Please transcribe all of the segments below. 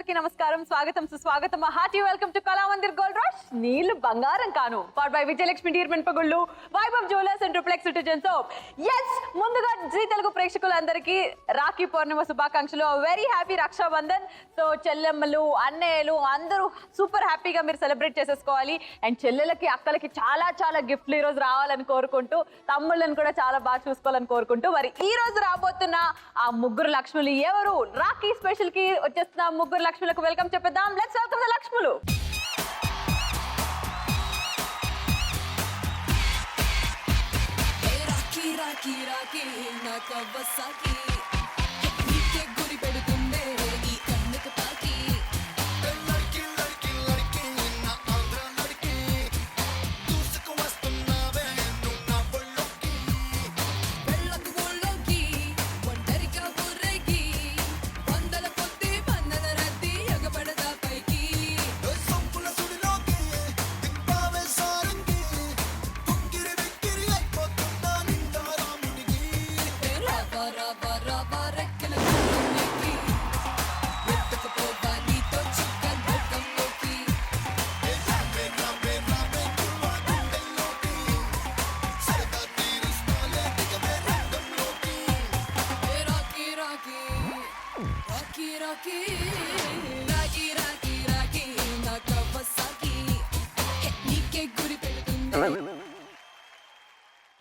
అందరికీ నమస్కారం, స్వాగతం సుస్వాగతం. Hearty welcome to Kalamandir gold rush. నీళ్లు బంగారం కాను పవర్ బై విజయలక్ష్మి డీర్మెంట్ పగుళ్ళు, Vaibhav jewellers and Triplex detergents. Yes, ముందుగా జీ తెలుగు ప్రేక్షకులందరికీ రాఖీ పౌర్ణిమ శుభాకాంక్షలు. Very happy Rakshabandhan. సో చెల్లెమ్మలు, అన్నయ్యలు అందరూ సూపర్ హ్యాపీగా మీరు సెలబ్రేట్ చేసేసుకోవాలి. అండ్ చెల్లెలకి, అక్కలకి చాలా చాలా గిఫ్ట్లు ఈ రోజు రావాలని కోరుకుంటూ, తమ్ముళ్ళని కూడా చాలా బాగా చూసుకోవాలని కోరుకుంటూ, మరి ఈ రోజు రాబోతున్న ఆ ముగ్గురు లక్ష్ములు ఎవరు? రాఖీ స్పెషల్ కి వచ్చేస్తున్న ముగ్గురు లక్ష్ములకు వెల్కమ్ చెప్పేద్దాం. లెట్స్ వెల్కమ్ ద లక్ష్ములు. రాఖీ రాఖీ రాఖీ నా కవ్వసాకి నీకే గురి పెడుతుందే నీ కన్నుకు తాకి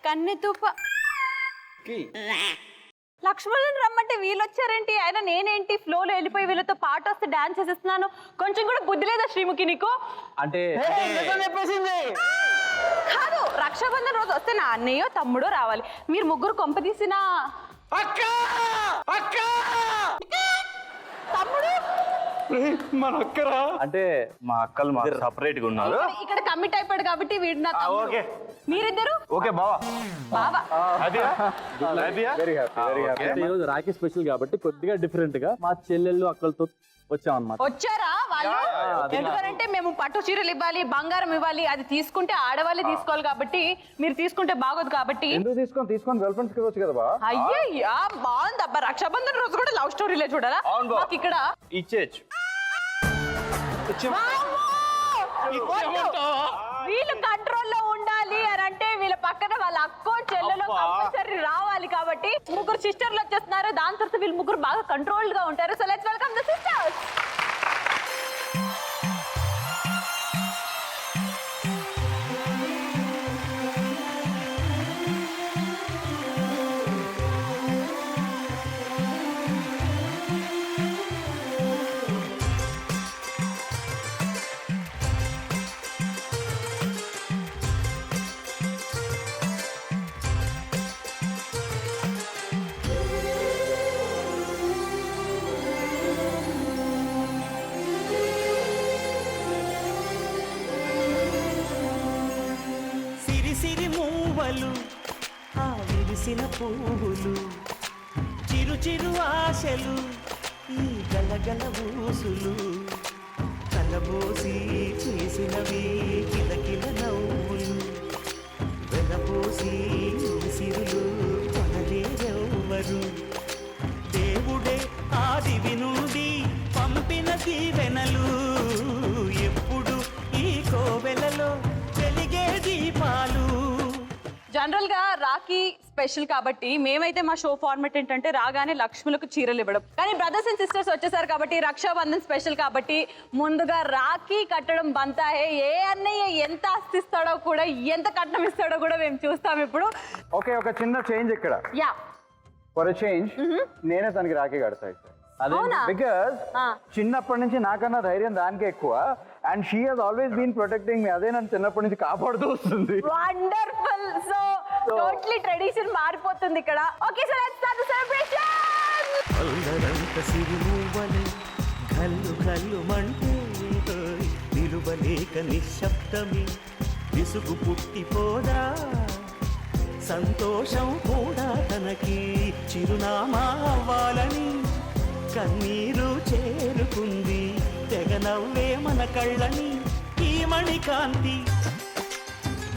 కన్నెతూప లక్ష్మణుని రమ్మంటే వీళ్ళు వచ్చారేంటి? ఆయన నేనేంటి ఫ్లోలో వెళ్ళిపోయి వీళ్ళతో పాట వస్తే డాన్స్ చేసేస్తున్నాను. కొంచెం కూడా బుద్ధి లేదా శ్రీముఖి నీకు? అంటే కాదు, రక్షాబంధన్ రోజు వస్తే నా అన్నయ్యో తమ్ముడో రావాలి. మీరు ముగ్గురు కొంపదీసిన తమ్ముడు మన అక్కరా అంటే మా అక్కలు మా సపరేట్ గా ఉన్నారు. ఇక్కడ కమిట్ అయిపోయాడు కాబట్టి వీడు నా తమ్ముడు. మీరిద్దరు ఓకే బావా బావా. Very happy. ఈ రోజు రాఖీ స్పెషల్ కాబట్టి కొద్దిగా డిఫరెంట్ గా మా చెల్లెళ్ళు అక్కలతో వచ్చామన్నమాట. వచ్చారా వాళ్ళు? ఎందుకంటే మేము పట్టు చీరలు ఇవ్వాలి, బంగారం ఇవ్వాలి. అది తీసుకుంటే ఆడవాళ్ళే తీసుకోవాలి కాబట్టి మీరు తీసుకుంటే బాగోదు కాబట్టి. ఎందుకు తీసుకొని గర్ల్ ఫ్రెండ్స్ కి వచ్చు కదా బా. అయ్యయ్యా బాగుంది అబ్బా. రక్షాబంధన్ రోజు కూడా లవ్ స్టోరీలే చూడాలా? మాకు ఇక్కడ ఇచ్చేచ్చు. వీళ్ళు కంట్రోల్లో ఉండాలి అని అంటే వీళ్ళ పక్కన వాళ్ళ అక్కో చెల్లెలో కంపల్సరీ రావాలి. కాబట్టి ముగ్గురు సిస్టర్లు వచ్చేస్తున్నారు. దాని తర్వాత వీళ్ళు ముగ్గురు బాగా కంట్రోల్డ్ గా ఉంటారు. So let's welcome the sisters. ఆ విరిసిన పువ్వులు, చిరు చిరు ఆశలు, ఈ గలగల ఊసులు, కలబోసి చేసినవి కిలకిల నవ్వులు, వెలబోసి సిరులు కొనలేరెవ్వరు. దేవుడే ఆదివి నుండి పంపిన దీవెనలు, ఎప్పుడు ఈ కోవెలలో వెలిగే దీపాలు. జనరల్ గా రాఖీ స్పెషల్ కాబట్టి మేమైతే మా షో ఫార్మెట్ ఏంటంటే రాగానే లక్ష్ములకు చీరలు ఇవ్వడం. కానీ బ్రదర్స్ అండ్ సిస్టర్స్ వచ్చేసారు కాబట్టి రక్షాబంధన్ స్పెషల్ కాబట్టి ముందుగా రాఖీ కట్టడం బంతాహే. ఏ అన్నయ్య ఎంత ఆస్తిస్తాడో కూడా, ఎంత కట్నం ఇస్తాడో కూడా మేము చూస్తాం ఇప్పుడు. ఓకే, ఒక చిన్న చేంజ్ ఇక్కడ. యా, ఫర్ చేంజ్ నేనే తనకి రాఖీ కడతా. బికాస్ చిన్నప్పటి నుంచి నాకన్నా ధైర్యం దానికే ఎక్కువ. And she has always been protecting me. అదే నన్ను చిన్నప్పటి నుంచి కాపాడుతూ వస్తుంది. వండర్ఫుల్. సో టోటలీ ట్రెడిషన్ మారిపోతుంది ఇక్కడ. Okay, so let's start the celebration. అల్లరంత సిరిమూవలే కల్లు కల్లు మంటే నిలువలేక నిశ్శబ్దమే విసుగు పుట్టిపోదా. సంతోషం కూడా తనకి చిరునామా అవ్వాలని కన్నీరు చేరుకుంది. తెగ నవ్వే మన కళ్ళని ఈ మణికాంతి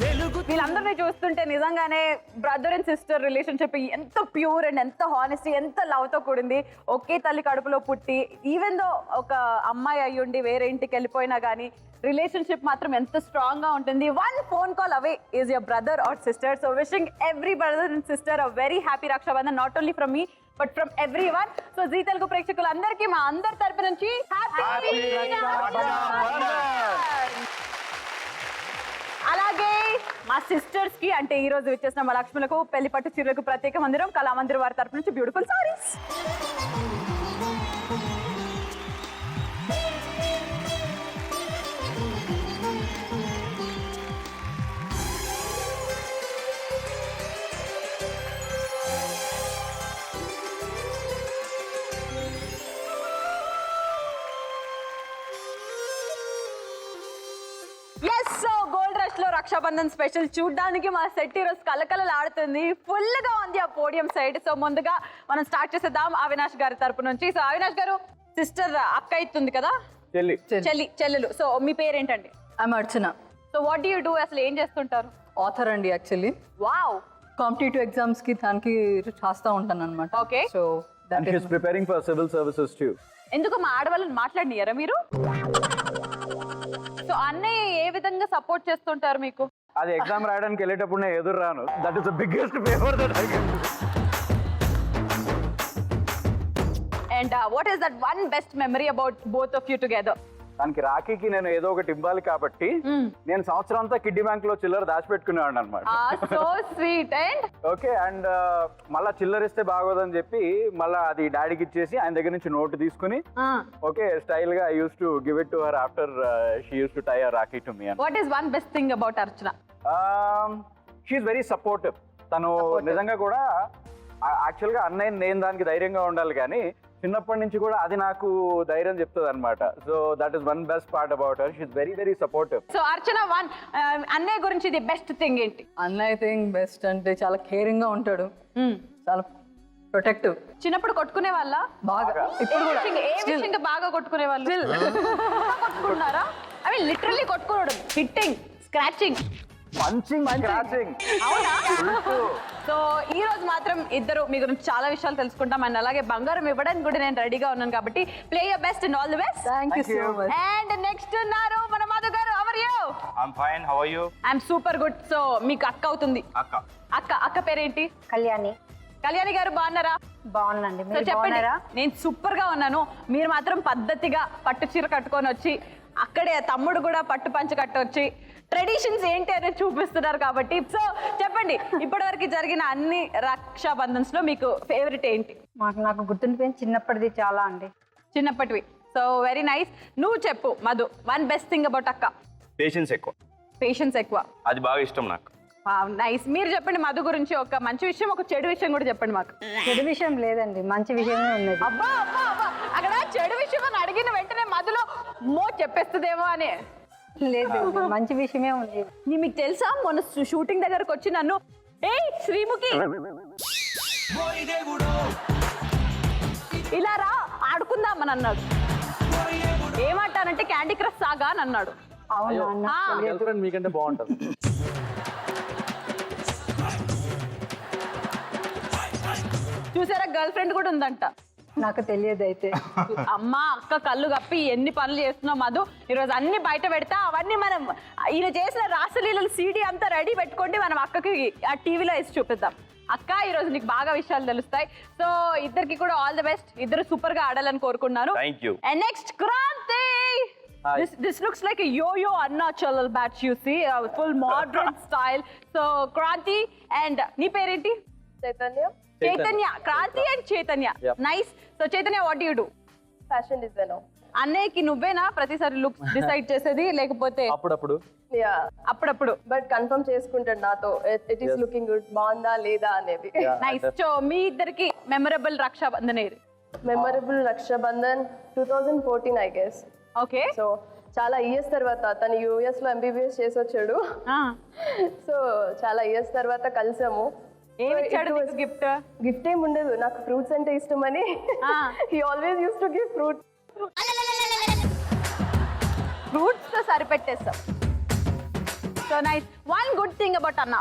వెలుగు వీళ్ళందరినీ చూస్తుంటే నిజంగానే బ్రదర్ అండ్ సిస్టర్ రిలేషన్షిప్ ఎంత ప్యూర్ అండ్ ఎంత హానెస్టీ ఎంత లవ్ తో కూడింది. ఒకే తల్లి కడుపులో పుట్టి ఈవెన్ దో ఒక అమ్మాయి అయ్యుండి వేరే ఇంటికి వెళ్ళిపోయినా కానీ రిలేషన్షిప్ మాత్రం ఎంత స్ట్రాంగ్ గా ఉంటుంది. One phone call away is your brother or sister. So wishing every brother and sister a very happy Rakshabandhan, not only from me but from everyone. So Zee Telugu ప్రేక్షకులందరికీ మా అందరి తరపు నుంచి హ్యాపీ అలాగే మా సిస్టర్స్ కి అంటే ఈ రోజు వచ్చేసిన మా లక్ష్ములకు పెళ్లి పట్టు చీరలకు ప్రత్యేక మందిరం కళామందిర్ వారి తరపు నుంచి beautiful saris. So gold rush లో రక్షాబంధన్ స్పెషల్ చూడ్డానికి మా సెట్ ఈరోజు కలకలలాడుతుంది. ఫుల్ గా ఉంది ఆ పోడియం సైడ్. సో ముందుగా మనం స్టార్ట్ చేసేద్దాం అవినాష్ గారి తరపు నుంచి. సో అవినాష్ గారు సిస్టర్ అక్క అవుతుంది కదా, చెల్లెలు. సో మీ పేరేంటండి? I'm Archana. So what do you do, అసలు ఏం చేస్తుంటారు? ఆథర్ అండి యాక్చువల్లీ. వావ్. కాంపిటేటివ్ ఎగ్జామ్స్ కి దానికి రాస్తా ఉంటాను అనమాట. Okay. So And she's preparing for civil services too. ఎందుకు మా ఆడవాళ్ళని మాట్లాడినారా మీరు? సో అన్నయ్య ఏ విధంగా సపోర్ట్ చేస్తుంటారు మీకు? అది ఎగ్జామ్ రాయడానికి వెళ్ళేటప్పుడు నేను ఎదురు రాను. That is the biggest favour that I can do. And what is that one best memory about both of you together? దానికి రాఖీకి నేను ఏదో ఒకటి ఇవ్వాలి కాబట్టి నేను సంవత్సరం అంతా కిడ్డీ బ్యాంక్ లో చిల్లర దాచిపెట్టుకునేవాడిని అనమాట. So sweet. And okay, and మళ్ళా చిల్లర ఇస్తే బాగోదని చెప్పి మళ్ళా అది డాడీకి ఇచ్చేసి ఆయన దగ్గర నుంచి నోటు తీసుకుని ఓకే స్టైల్ గా I use to give it to her after she use to tie her rakhi to me. What is one best thing about Archana? She's very supportive. తను నిజంగా కూడా యాక్చువల్ గా అన్నయ్య నేను దానికి ధైర్యంగా ఉండాలి కానీ చిన్నప్పటి నుంచి కూడా అది నాకు ధైర్యం చెప్తుంది అనమాట. So that is one best part about her. She's very very supportive. So Archana one అన్నయ్య గురించి ది బెస్ట్ థింగ్ ఏంటి? అన్నయ్య థింగ్ బెస్ట్ అంటే చాలా కేరింగ్ గా ఉంటాడు, చాలా ప్రొటెక్టివ్. చిన్నప్పుడు కొట్టుకునే వాళ్ళ? బాగా. ఇప్పుడు కూడా ఏ విషయంగా బాగా కొట్టుకునే వాళ్ళు? కొట్టుకున్నారా? ఐ మీన్ లిటరల్లీ కొట్టుకోవడం, హిట్టింగ్, స్క్రాచింగ్, పంచింగ్, స్క్రాచింగ్. అవునా? సో ఈ రోజు మాత్రం ఇద్దరు మీ గురించి చాలా విషయాలు తెలుసుకుంటాం. అండ్ అలాగే బంగారం ఇవ్వడానికి కూడా నేను రెడీగా ఉన్నాను కాబట్టి play your best and all the best. Thank you so much. And next ఉన్నారు మన Madhu garu. How are you? I'm fine. How are you? I'm super good. So మీకు అక్క అవుతుంది. అక్క పేరేంటి? కళ్యాణి గారు బాగున్నారా? బాగున్నాండి. సో చెప్పండి. నేను సూపర్ గా ఉన్నాను. మీరు మాత్రం పద్ధతిగా పట్టు చీర కట్టుకొని వచ్చి అక్కడే తమ్ముడు కూడా పట్టు పంచ కట్టొచ్చి ట్రెడిషన్స్ ఏంటి అనేది చూపిస్తున్నారు కాబట్టి సో చెప్పండి, ఇప్పటివరకు జరిగిన అన్ని రక్షాబంధన్స్ లో మీకు ఫేవరెట్ ఏంటి? నాకు గుర్తుండిపోయింది చిన్నప్పటిది చాలా అండి. చిన్నప్పటివి. So very nice. నువ్వు చెప్పు Madhu, one best thing about అక్క. పేషెన్స్ ఎక్కువ. పేషెన్స్ ఎక్కువ. అది బాగా ఇష్టం నాకు. నైస్. మీరు చెప్పండి మధు గురించి ఒక మంచి విషయం, ఒక చెడు విషయం కూడా చెప్పండి మాకు. చెడు విషయం లేదండి, మంచి విషయమే ఉన్నది. అబ్బా అబ్బా అబ్బా, అక్కడ చెడు విషయం అని అడిగిన వెంటనే మధులో చెప్పేస్తుందేమో అని. లేదు, మంచి విషయమే ఉంది. మీకు తెలుసా మొన్న షూటింగ్ దగ్గరకు వచ్చి నన్ను శ్రీముఖి ఇలా రా ఆడుకుందామని అన్నాడు. ఏమంటానంటే క్యాండీ క్రష్ సాగా అని అన్నాడు. అవునా? గర్ల్ ఫ్రెండ్ మీకంటే బాగుంటది. చూసారా, గర్ల్ ఫ్రెండ్ కూడా ఉందంట. నాకు తెలియదు అయితే. అమ్మ అక్క కళ్ళు కప్పి ఎన్ని పనులు చేస్తున్నావు మధు. ఈరోజు అన్ని బయట పెడతా, అవన్నీ మనం ఈయన చేసిన రాసలీలలు సీడీ అంతా రెడీ పెట్టుకోండి, మనం అక్కకి ఆ టీవీలో వేసి చూపిద్దాం. అక్క ఈరోజు నీకు బాగా విషయాలు తెలుస్తాయి. సో ఇద్దరికి కూడా ఆల్ ది బెస్ట్. ఇద్దరు సూపర్ గా ఆడాలని కోరుకున్నాను. Thank you. And next Kranti. This looks like a yo-yo Arunachalal batch, you see, full modern style. So Kranti and నీ పేరేంటి? Chaitanya. Kranti and Chaitanya. Nice. So Chaitanya, what do you do? Fashion designer. అన్నయ్యకి నువ్వేనా ప్రతిసారి look decide చేసేది లేకపోతే అప్పుడప్పుడు? బట్ కన్ఫర్మ్ చేసుకుంటాడు నాతో, ఇట్ ఈస్ లుకింగ్ గుడ్, బాగుందా లేదా అనేది. నైస్. సో మీ ఇద్దరికి మెమరబుల్ రక్షాబంధన్ ఏది? Memorable Raksha Bandhan 2014 I guess. Okay. So చాలా ఇయర్స్ తర్వాత తను యూఎస్ లో ఎంబీబీఎస్ చేసి వచ్చాడు. సో చాలా ఇయర్స్ తర్వాత కలిసాము. ఏమి ఇచ్చాడు గిఫ్ట్? గిఫ్ట్ ఏమి ఉండదు, నాకు ఫ్రూట్స్ అంటే ఇష్టమని he always use to give fruits. Fruits తో సరిపెట్టేస్తాం. So nice. One good thing about అన్న.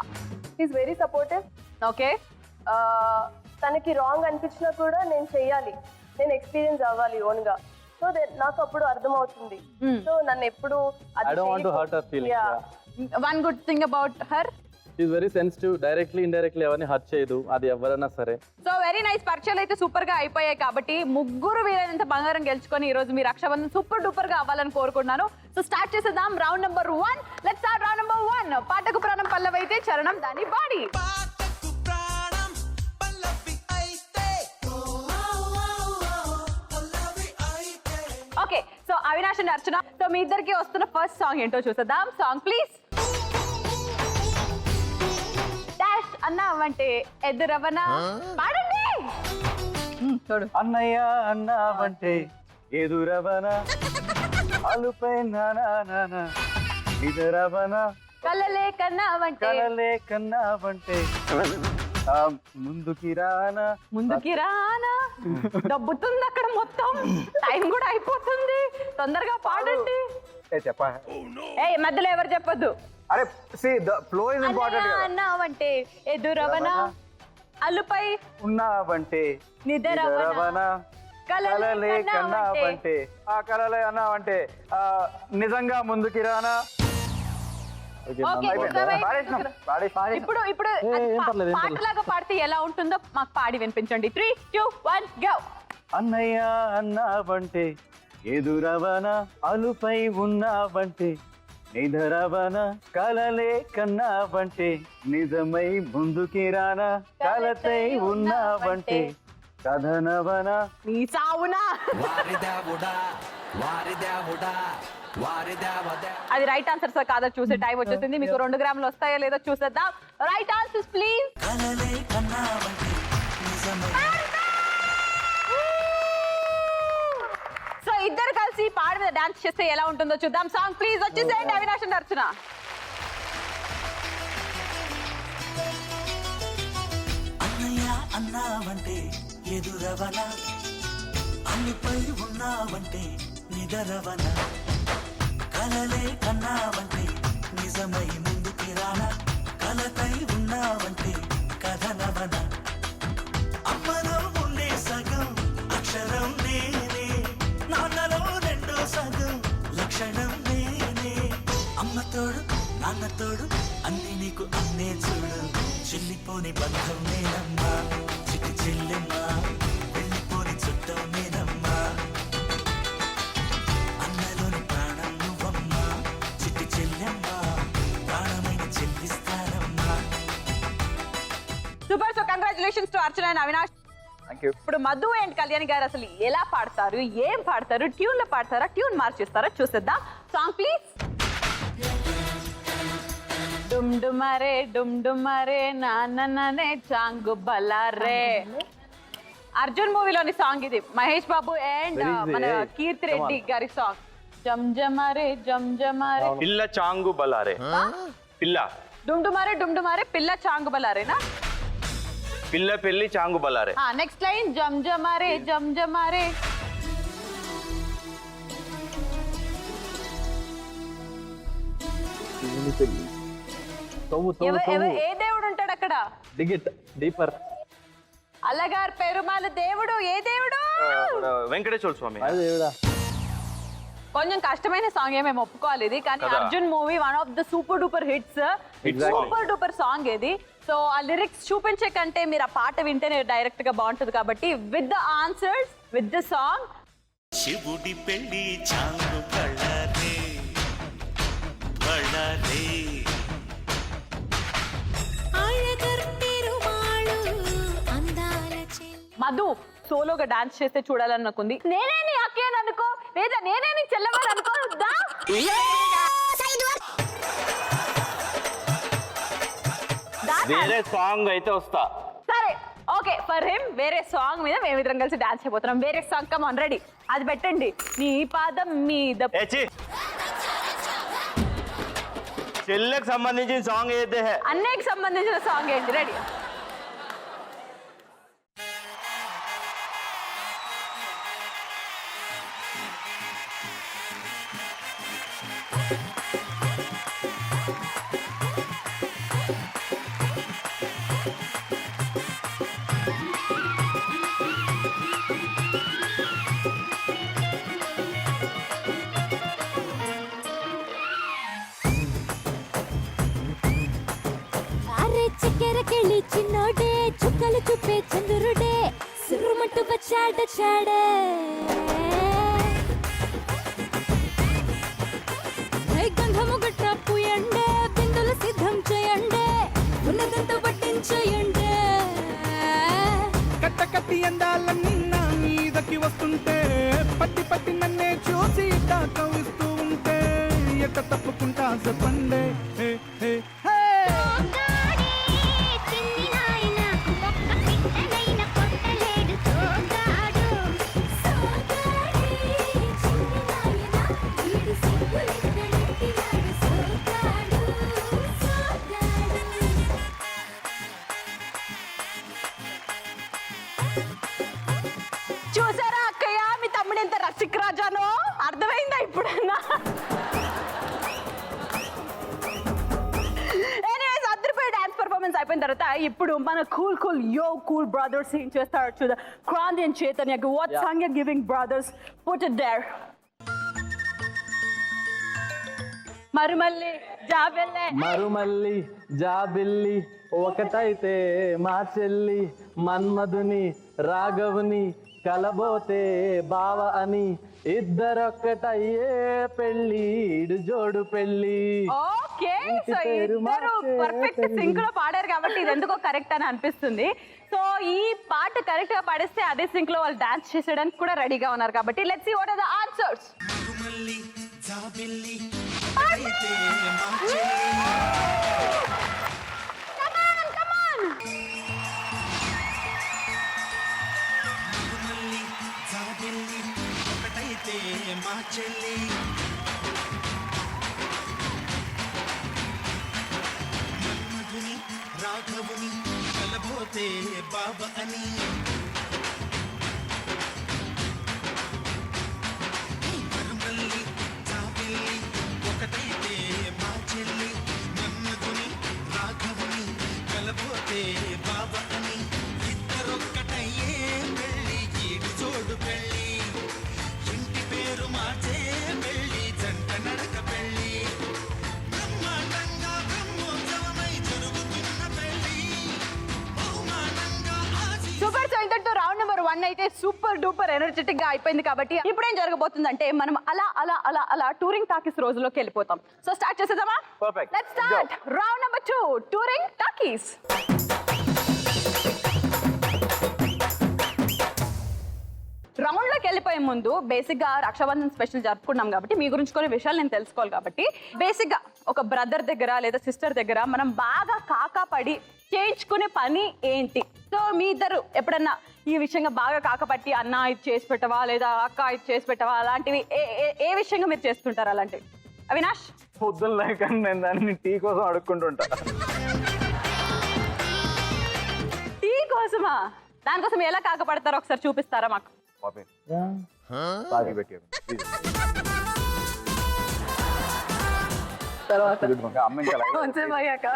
Is very supportive. ఓకే. తనకి రాంగ్ అనిపించినా కూడా నేను చెయ్యాలి, నేను ఎక్స్పీరియన్స్ అవ్వాలి ఓన్గా. సో నాకు అప్పుడు అర్థమవుతుంది. సో నన్ను ఎప్పుడు I don't want to hurt her feelings. One good thing about her, is very sensitive. Directly indirectly ఎవరిని హర్ట్ చేయదు, అది ఎవరైనా సరే. So very nice. పరిచయాలు అయితే సూపర్ గా అయిపోయాయి కాబట్టి ముగ్గురు వీలైనంత బంగారం గెలుచుకొని ఈ రోజు మీ రక్షాబంధన్ సూపర్ డూపర్ గా అవ్వాలని కోరుకుంటున్నాను. సో స్టార్ట్ చేసేద్దాం round number 1. Let's start round number 1. పాటకు ప్రాణం పల్లవైతే చరణం దాని body. Okay, so Avinash and Archana, so మీ ఇద్దరికి వస్తున్న ఫస్ట్ సాంగ్ ఏంటో చూసేద్దాం. Song please. డాష్ అన్నావంటే ఎదురవనా, పాడండి. చూడు అన్నయ్య అన్నావంటే ఎదురవన, అలుపై నానా ఇదరవన, కలలే కన్నావంటే కలలే కన్నావంటే ముందుకి రానా. ముందుకి రానా, డబ్బుతుంది అక్కడ మొత్తం, టైం కూడా అయిపోతుంది, తొందరగా పాడండి. చెప్పా ఏ మధ్యలో ఎవరు చెప్పొద్దు. అరే see the flow is important కదా. అన్నావంటే ఎదురవనా, అల్లుపై ఉన్నావంటే నిద్రవన, కలలే కన్నావంటే ఆ కలలే అన్నావంటే నిజంగా ముందుకి రానా. ఓకే, ఇప్పుడు ఇప్పుడు ఏం పర్లేదు, ఏం పర్లేదు. పాటలాగా పాడితే ఎలా ఉంటుందో మాకు పాడి వినిపించండి. 3, 2, 1 గో. అన్నయ్య అన్నావంటే ఎదురవన, అలుపై ఉన్నావంటే నిధరవన, కలలే కన్నావంటే నిజమై ముందుకి రానా, కలతై ఉన్నావంటే కథనవన. నీ సావునా. అది రైట్ ఆన్సర్ సార్ కాదో చూసే టైం వచ్చేసింది. మీకు 2 గ్రాములు వస్తాయో లేదో చూసేద్దాం. Right answers please. సో ఇద్దరు కలిసి పాడి మీద డాన్స్ చేస్తే ఎలా ఉంటుందో చూద్దాం. సాంగ్ ప్లీజ్ వచ్చేసేయండి అవినాష్ అండ్ అర్చన. అన్నయ్య అన్నావంటే ఎదురవన, అన్నిపై ఉన్నావంటే నిదరవన, కలలే కన్నావంటే నిజమై ముందుకి రానా, కలతై ఉన్నావంటే కథనవన. అమ్మలో ఉండే సగం అక్షరం నేనే, నాన్నలో రెండో సగం లక్షణం నేనే. అమ్మ తోడు నాన్న తోడు అన్ని నీకు అన్నే చూడు, చెల్లిపోని బంధం నేనమ్మా, చిటి చెల్లెమ్మా, వెళ్ళిపోని చుట్టం నేనమ్మా. అన్నలోని ప్రాణం నువ్వమ్మా, చిటి చెల్లెమ్మా, ప్రాణమైన చెల్లిస్తానమ్మా. Super. So congratulations to Archana and Avinash. Thank you. ఇప్పుడు మధు అండ్ కళ్యాణ్ గారు అసలు ఎలా పాడతారు, ఏం పాడతారు, ట్యూన్ లో పాడతారా, ట్యూన్ మార్చేస్తారా చూసేద్దాం. Song please. డుమ్ డుమరే డుమ్ డుమరే నాన్ననే చాంగు బలారే. అర్జున్ మూవీలోని సాంగ్ ఇది. మహేష్ బాబు అండ్ మన కీర్తి రెడ్డి గారి సాంగ్. జమ్ జమరే జమ్ జమరే పిల్ల చాంగు బలారే. పిల్ల డుమ్ డుమరే పిల్ల చాంగు బలారేనా. పిల్ల పెళ్లి చాంగు బలారే. నెక్స్ట్ లైన్ జమ్ జమరే జమ్ జమరే. ఏ దేవుడు ఉంటాడు అక్కడ? డిగిట్ డీపర్. అల్లగారు పెరుమాళ దేవుడు, ఏ దేవుడు? వెంకటేశ్వర స్వామి. అది దేవుడా. కొంచెం కష్టమైన సాంగ్ మేము ఒప్పుకోవాలి ఇది, కానీ కదా. Arjun movie one of the super duper hits. Exactly. Super duper song ఇది. సో ఆ లిరిక్స్ చూపించే కంటే మీరు ఆ పాట వింటేనే డైరెక్ట్ గా బాగుంటుంది కాబట్టి with the answers with the song. శివుడి పెళ్లి చాంగు బళ్ళారే బళ్ళారే. మధు సోలోగా డాన్స్ చేస్తే చూడాలని నాకుంది. నేనే నీ అక్కేని అనుకో, లేదా నేనే నీ చెల్లెవారు అనుకో. వేరే సాంగ్ అయితే వస్తా. సరే ఓకే, ఫర్ హిమ్ వేరే సాంగ్ మీద మేమిద్దరం కలిసి డాన్స్ అయిపోతున్నాం. వేరే సాంగ్ కమ్ ఆన్, రెడీ? అది పెట్టండి. నీ పాదం మీద. చెల్లెకి సంబంధించిన సాంగ్ అయితే అన్నయ్యకి సంబంధించిన సాంగ్ ఏంటి? రెడీ? చెలి చిన్నోడే చుక్కలు చూపే చంద్రుడే సుర్రుమంటూ వచ్చాడే గంధము గట్ట పూయండే బిందులు సిద్ధం చేయండే ఉన్నదంతా పట్టించేయండే కట్ట కట్టి అందాలన్నీ నా మీదకి వస్తుంటే పట్టి పట్టి నన్నే చూసి కవిస్తూ ఉంటే ఎట్ట తప్పుకుంటా చెప్పండే హే హే హే చూసారా అక్కయ్య మీ తమ్ముడు ఎంత రసిక్ రాజానో అర్థమైందా ఇప్పుడన్నా ఎనీవేస్ అద్దరిపోయి డాన్స్ పర్ఫార్మెన్స్ అయిపోయిన తర్వాత ఇప్పుడు మన కూల్ బ్రదర్స్ ఏం చేస్తారు చూద్దాం క్రాంతి అండ్ చైతన్యకి what song you giving brothers put it there మరుమల్లి జాబెల్లే మరుమల్లి జాబిల్లి ఒకటైతే మా చెల్లి మన్మధుని రాఘవుని కలబోతే బావ అని ఇద్దరొక్కటయ్యే పెళ్ళి జోడు పెళ్ళి. ఓకే ఇంటి సో పేరు ఇద్దరు మార్చే పర్ఫెక్ట్ పెళ్ళి. సింక్ లో పాడారు కాబట్టి ఇది ఎందుకో కరెక్ట్ అని అనిపిస్తుంది. సో ఈ పాట కరెక్ట్ గా పాడిస్తే అదే సింక్ లో వాళ్ళు డాన్స్ చేసేయడానికి కూడా రెడీగా ఉన్నారు కాబట్టి let's see what are the answers. మరుమల్లి జాబిల్లి అయితే మా చెల్లి మరుమల్లి జాబిల్లి ఒకటైతే మా చెల్లి మన్మధుని రాఘవుని కలబోతే బాబ అని మరుమల్లి జాబిల్లి ఒకటైతే మా చెల్లి మన్మధుని రాఘవుని కలబోతే బాబ అని ఇద్దరొక్కటయ్యే పెళ్ళి ఈడు జోడు పెళ్ళి ఇంటి పేరు మార్చే పెళ్ళి జంట నడక పెళ్ళి బ్రహ్మాండంగా బ్రహ్మోత్సవమై జరుగుతున్న పెళ్ళి బహుమానంగా ఆశి సూపర్. సో ఇంతటితో రౌండ్ నెంబర్ 1 అయితే సూపర్ డూపర్ ఎనర్జెటిక్ గా అయిపోయింది కాబట్టి ఇప్పుడు ఏం జరగబోతుందంటే మనం అలా టూరింగ్ టాకీస్ రోజులోకి వెళ్ళిపోతాం. సో స్టార్ట్ చేసేద్దామా? Perfect. Let's start round number 2 touring talkies. Round లోకి వెళ్ళిపోయే ముందు బేసిక్ గా రక్షాబంధన్ స్పెషల్ జరుపుకున్నాం కాబట్టి మీ గురించి కొన్ని విషయాలు నేను తెలుసుకోవాలి కాబట్టి బేసిక్ గా ఒక బ్రదర్ దగ్గర లేదా సిస్టర్ దగ్గర మనం బాగా కాకాపడి చేయించుకునే పని ఏంటి? సో మీ ఇద్దరు ఎప్పుడన్నా ఈ విషయంగా బాగా కాకపట్టి అన్న ఇది చేసి పెట్టవా లేదా అక్క ఇది చేసి పెట్టవా అలాంటివి ఏ విషయంగా మీరు చేస్తుంటారు అలాంటివి? అవినాష్? పొద్దున్న లేక నేను దాన్ని టీ కోసం అడుక్కుంటుంటా. టీ కోసమా? దానికోసం ఎలా కాకపడతారో ఒకసారి చూపిస్తారా మాకు? పాపే తాగి పెట్టారు తర్వాత అమ్మ ఇంకా కొంచెం అయ్యాక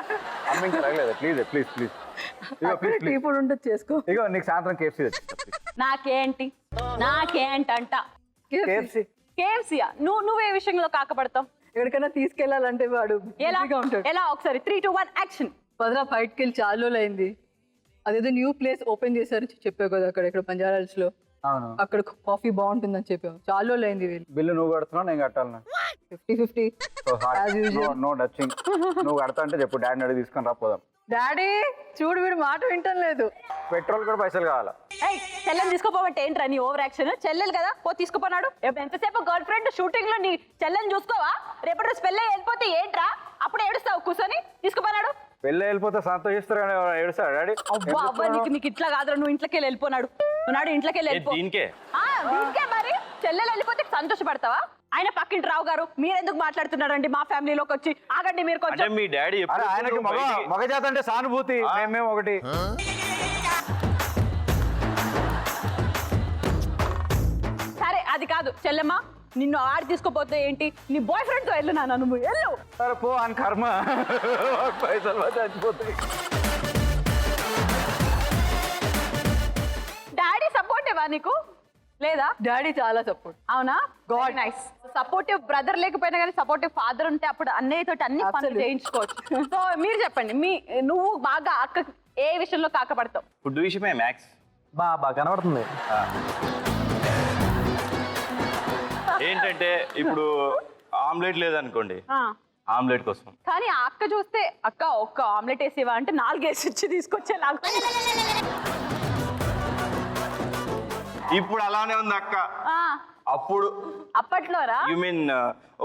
అమ్మ ఇంకా రాగలేదు. ప్లీజ్ ప్లీజ్ ప్లీజ్ ఇగో ప్లీజ్ టీ పొడి ఉంటుంది చేసుకో. ఇగో నీకు సాయంత్రం కేఎఫ్సీ నాకేంటంట కేఎఫ్సీ కేఎఫ్సీయా? నువ్వు ఏ విషయంలో కాకపడతావు? ఎక్కడికైనా తీసుకెళ్ళాలంటే వాడు ఎలా బిజీగా ఉంటాడు. ఎలా ఒకసారి 3, 2, 1 యాక్షన్. పదరా బయటకి వెళ్ళి చాలా రోజులు అయింది. అదేదో న్యూ ప్లేస్ ఓపెన్ చేశారు చెప్పావు కదా అక్కడ ఇక్కడ బంజారాల్స్ లో. అవును. అక్కడ కాఫీ బాగుంటుందని చెప్పావు. చాలా రోజులు అయింది. వీళ్ళు బిల్లు నువ్వు కడుతున్నావు నేను కట్టాలన్నా 50-50 as usual. నో డచింగ్. నువ్వు కడతా అంటే చెప్పు డాడీని అడిగి తీసుకొని రాపోదాం. డాడీ చూడు వీడు మాట వింటం లేదు. పెట్రోల్ కూడా పైసలు కావాలా? చెల్లెని తీసుకోపోవట్టే ఏంట్రా నీ ఓవర్ యాక్షన్? చెల్లెలు కదా పో తీసుకుపోనాడు. ఎంతసేపు గర్ల్ ఫ్రెండ్ షూటింగ్ లో నీ చెల్లెని చూసుకోవా? రేపటి రోజు పెళ్ళి వెళ్ళిపోతే ఏంట్రా అప్పుడు ఏడుస్తావు కూర్చొని? తీసుకుపోనాడు. పెళ్ళి వెళ్ళిపోతే సంతోషిస్తారు కానీ ఏడుస్తాడు డాడీ. అవ్వా అవ్వా నీకు ఇట్లా కాదురా. నువ్వు ఇంట్లోకి వెళ్ళి వెళ్ళిపోనాడు. నువ్వు ఇంట్లోకి వెళ్ళి వెళ్ళిపో. దీనికే దీనికే మరి చెల్లెలు వెళ్ళిపోతే సంతోషపడతావా? ఆయన పక్కింటి రావు గారు మీరు ఎందుకు మాట్లాడుతున్నారండి మా ఫ్యామిలీలోకి వచ్చి? ఆగండి మీరు అంటే కొంచెం. మీ డాడీ అరే ఆయనకి మగ జాత అంటే సానుభూతి. మేము ఒకటి సరే అది కాదు చెల్లెమ్మ, నిన్ను ఆడి తీసుకోపోతే ఏంటి? నీ బాయ్ ఫ్రెండ్ తో వెళ్ళు నాన్న, నువ్వు వెళ్ళు. సరే పో అని కర్మ. పైసలు చచ్చిపోతాయి. డాడీ సపోర్టివా నీకు లేదా? డాడీ చాలా సపోర్ట్. అవునా? God nice. సపోర్టివ్ బ్రదర్ లేకపోయినా కానీ సపోర్టివ్ ఫాదర్ ఉంటే అప్పుడు అన్నయ్య తోటి అన్ని పనులు Absolutely. చేయించుకోవచ్చు. సో మీరు చెప్పండి, నువ్వు బాగా అక్క ఏ విషయంలో కాకపడతావు? ఫుడ్ విషయమే మ్యాక్స్. బాగా కనబడుతుంది. ఏంటంటే ఇప్పుడు ఆమ్లెట్ లేదనుకోండి, ఆమ్లెట్ కోసం. కానీ ఆ అక్క చూస్తే అక్క ఒక్క ఆమ్లెట్ వేసేవా అంటే 4 వేసి ఇచ్చి తీసుకొచ్చే నాకు. ఇప్పుడు అలానే ఉంది అక్క. అప్పుడు అప్పట్లోరా యు మీన్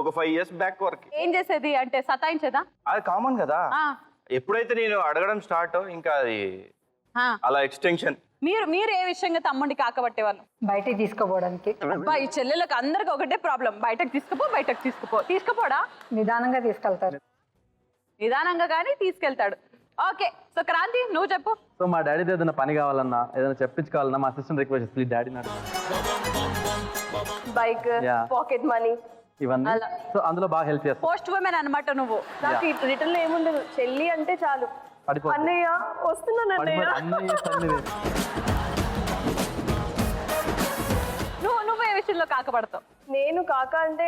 ఒక 5 years బ్యాక్ వరకు ఏం చేసేది అంటే సతాయించేదా? అది కామన్ కదా. ఎప్పుడైతే నేను అడగడం స్టార్ట్ ఇంకా అది అలా ఎక్స్టెన్షన్. మీరు ఏ విషయంగా తమ్ముడిని కాకబట్టేవాళ్ళు? బయటికి తీసుకుపోవడానికి. అబ్బా ఈ చెల్లెలకు అందరికి ఒకటే ప్రాబ్లం, బయటకు తీసుకుపో. తీసుకుపోడా? నిదానంగా తీసుకెళ్తారు. నిదానంగా కానీ తీసుకెళ్తాడు. ఓకే, సో క్రాంతి నువ్వు చెప్పు. సో మా డాడీతో ఏదైనా పని కావాలన్నా ఏదైనా చెప్పించుకోవాలన్నా మా అసిస్టెంట్ రిక్వెస్ట్ చేస్తుంది డాడీ నాకు బైక్, పాకెట్ మనీ ఇవన్నీ. సో అందులో బాగా హెల్ప్ చేస్తాను. పోస్ట్ ఉమెన్ అనమాట నువ్వు. నాకు రిటర్న్ లో ఏముండదు, చెల్లి అంటే చాలు. పడిపోతుంది. అన్నయ్య వస్తున్నాను అన్నయ్య. నువ్వు ఏ విషయంలో కాకపడతావు? నేను కాక అంటే